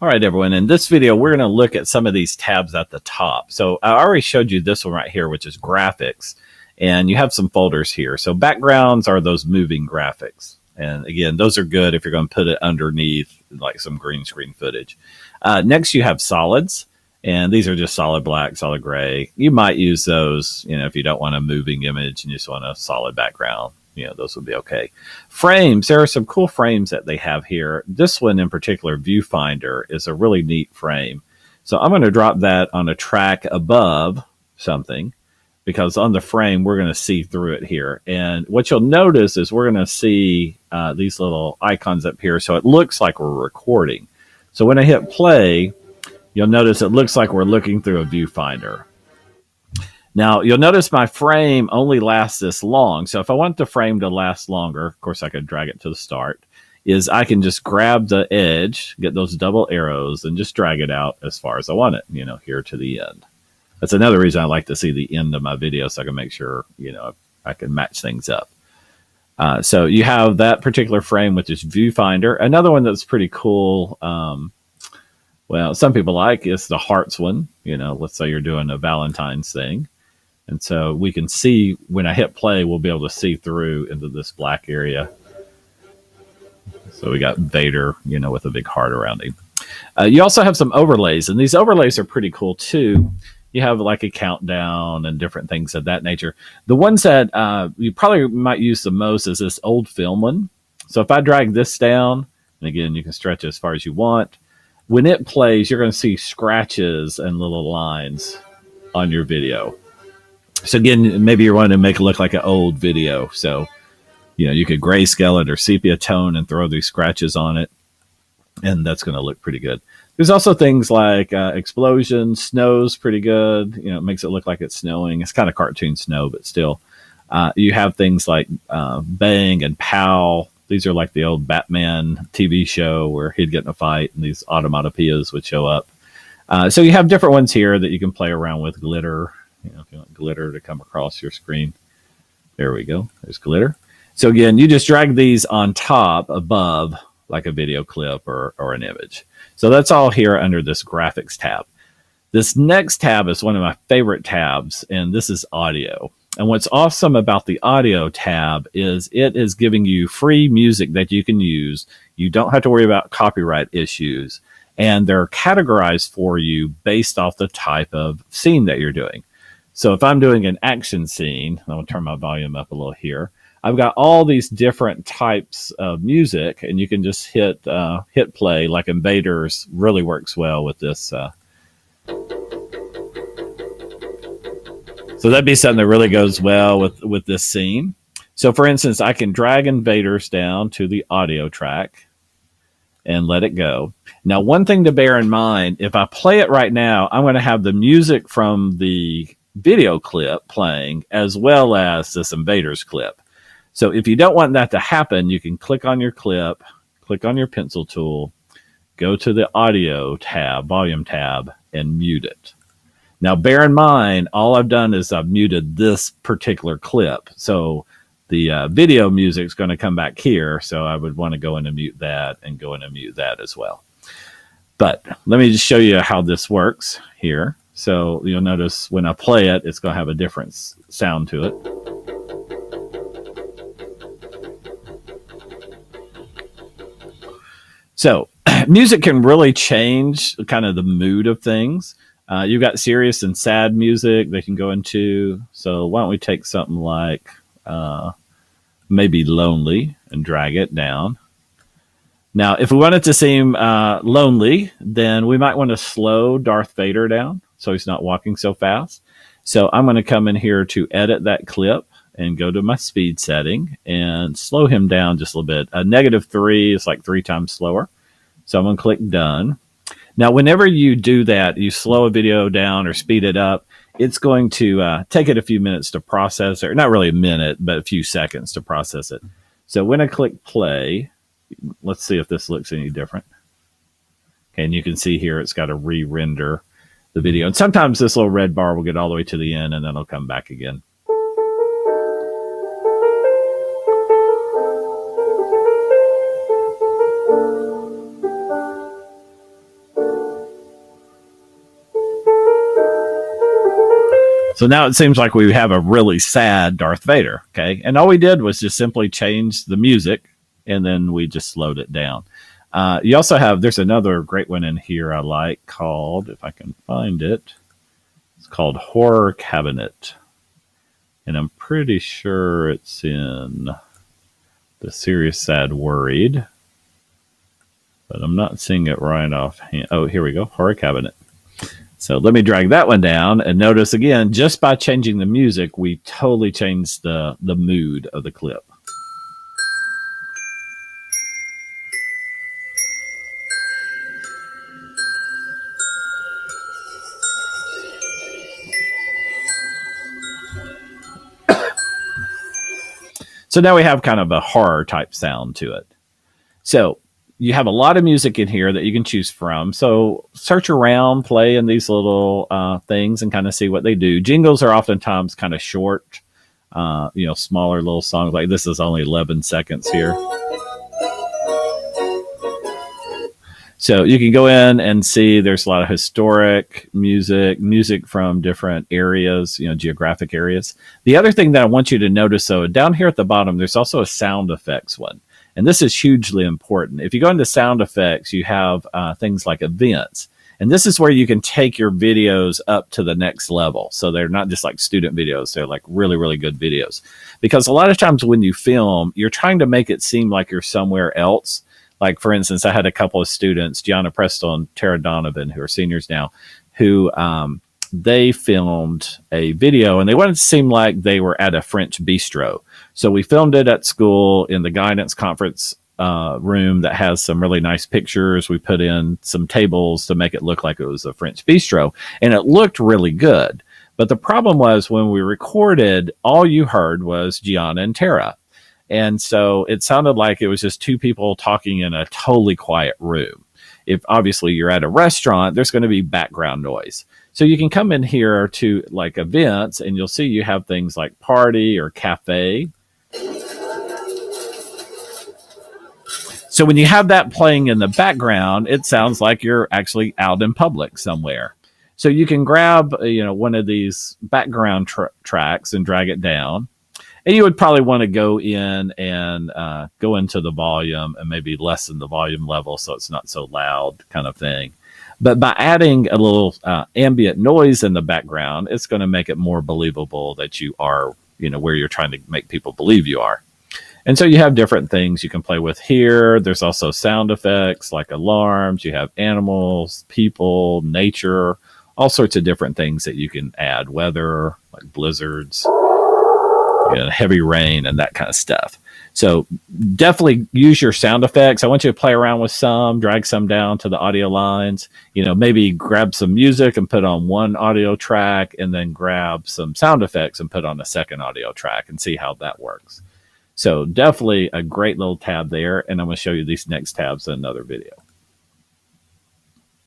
All right, everyone. In this video, we're going to look at some of these tabs at the top. So I already showed you this one right here, which is graphics. And you have some folders here. So backgrounds are those moving graphics. And again, those are good if you're going to put it underneath like some green screen footage. Next, you have solids. And these are just solid black, solid gray. You might use those, if you don't want a moving image and you just want a solid background. Those would be okay. Frames, there are some cool frames that they have here. This one in particular, Viewfinder, is a really neat frame. So I'm going to drop that on a track above something because on the frame, we're going to see through it here. And what you'll notice is we're going to see these little icons up here. So it looks like we're recording. So when I hit play, you'll notice it looks like we're looking through a viewfinder. Now, you'll notice my frame only lasts this long. So if I want the frame to last longer, of course, I could drag it to the start, is I can just grab the edge, get those double arrows, and just drag it out as far as I want it, here to the end. That's another reason I like to see the end of my video so I can make sure, I can match things up. So you have that particular frame, which is Viewfinder. Another one that's pretty cool, well, some people like is the hearts one. Let's say you're doing a Valentine's thing. And so we can see when I hit play, we'll be able to see through into this black area. So we got Vader, with a big heart around him. You also have some overlays, and these overlays are pretty cool too. You have like a countdown and different things of that nature. The ones that you probably might use the most is this old film one. So if I drag this down, and again, you can stretch it as far as you want. When it plays, you're going to see scratches and little lines on your video. So again, maybe you're wanting to make it look like an old video. So, you could grayscale it or sepia tone and throw these scratches on it. And that's going to look pretty good. There's also things like explosions, snow's pretty good. It makes it look like it's snowing. It's kind of cartoon snow, but still. You have things like bang and pow. These are like the old Batman TV show where he'd get in a fight and these automatopoeias would show up. So you have different ones here that you can play around with. Glitter. If you want glitter to come across your screen. There we go. There's glitter. So again, you just drag these on top above like a video clip or an image. So that's all here under this graphics tab. This next tab is one of my favorite tabs, and this is audio. And what's awesome about the audio tab is it is giving you free music that you can use. You don't have to worry about copyright issues, and they're categorized for you based off the type of scene that you're doing. So if I'm doing an action scene, I'm going to turn my volume up a little here. I've got all these different types of music, and you can just hit play. Like Invaders really works well with this. So that'd be something that really goes well with this scene. So for instance, I can drag Invaders down to the audio track and let it go. Now, one thing to bear in mind, if I play it right now, I'm going to have the music from the video clip playing as well as this Invaders clip. So if you don't want that to happen, you can click on your clip, click on your pencil tool, go to the audio tab, volume tab, and mute it. Now, bear in mind, all I've done is I've muted this particular clip. So the video music is going to come back here. So I would want to go in and mute that and go in and mute that as well. But let me just show you how this works here. So you'll notice when I play it, it's going to have a different sound to it. So music can really change kind of the mood of things. You've got serious and sad music they can go into. So why don't we take something like maybe Lonely and drag it down. Now, if we want it to seem lonely, then we might want to slow Darth Vader down so he's not walking so fast. So I'm going to come in here to edit that clip and go to my speed setting and slow him down just a little bit. -3 is like 3 times slower. So I'm going to click done. Now, whenever you do that, you slow a video down or speed it up, it's going to take it a few minutes to process it. Not really a minute, but a few seconds to process it. So when I click play, let's see if this looks any different. Okay, and you can see here it's got to re-render the video. And sometimes this little red bar will get all the way to the end and then it'll come back again. So now it seems like we have a really sad Darth Vader. Okay. And all we did was just simply change the music and then we just slowed it down. You also have, there's another great one in here I like called, if I can find it, it's called Horror Cabinet. And I'm pretty sure it's in the Serious Sad Worried, but I'm not seeing it right offhand. Oh, here we go. Horror Cabinet. So let me drag that one down and notice again, just by changing the music, we totally changed the mood of the clip. So now we have kind of a horror type sound to it. So you have a lot of music in here that you can choose from. So search around, play in these little things and kind of see what they do. Jingles are oftentimes kind of short, smaller little songs. Like this is only 11 seconds here. So you can go in and see there's a lot of historic music from different areas, geographic areas. The other thing that I want you to notice, though, down here at the bottom, there's also a sound effects one. And this is hugely important. If you go into sound effects, you have things like events. And this is where you can take your videos up to the next level. So they're not just like student videos. They're like really, really good videos. Because a lot of times when you film, you're trying to make it seem like you're somewhere else. Like, for instance, I had a couple of students, Gianna Presto and Tara Donovan, who are seniors now, who they filmed a video and they wanted to seem like they were at a French bistro. So we filmed it at school in the guidance conference room that has some really nice pictures. We put in some tables to make it look like it was a French bistro, and it looked really good. But the problem was when we recorded, all you heard was Gianna and Tara. And so it sounded like it was just two people talking in a totally quiet room. If obviously you're at a restaurant, there's going to be background noise. So you can come in here to like events and you'll see you have things like party or cafe. So when you have that playing in the background, it sounds like you're actually out in public somewhere. So you can grab, one of these background tracks and drag it down. And you would probably want to go in and go into the volume and maybe lessen the volume level so it's not so loud kind of thing. But by adding a little ambient noise in the background, it's going to make it more believable that you are, where you're trying to make people believe you are. And so you have different things you can play with here. There's also sound effects like alarms. You have animals, people, nature, all sorts of different things that you can add, weather, like blizzards, heavy rain and that kind of stuff. So definitely use your sound effects. I want you to play around with some, drag some down to the audio lines, maybe grab some music and put on one audio track and then grab some sound effects and put on a second audio track and see how that works. So definitely a great little tab there. And I'm going to show you these next tabs in another video.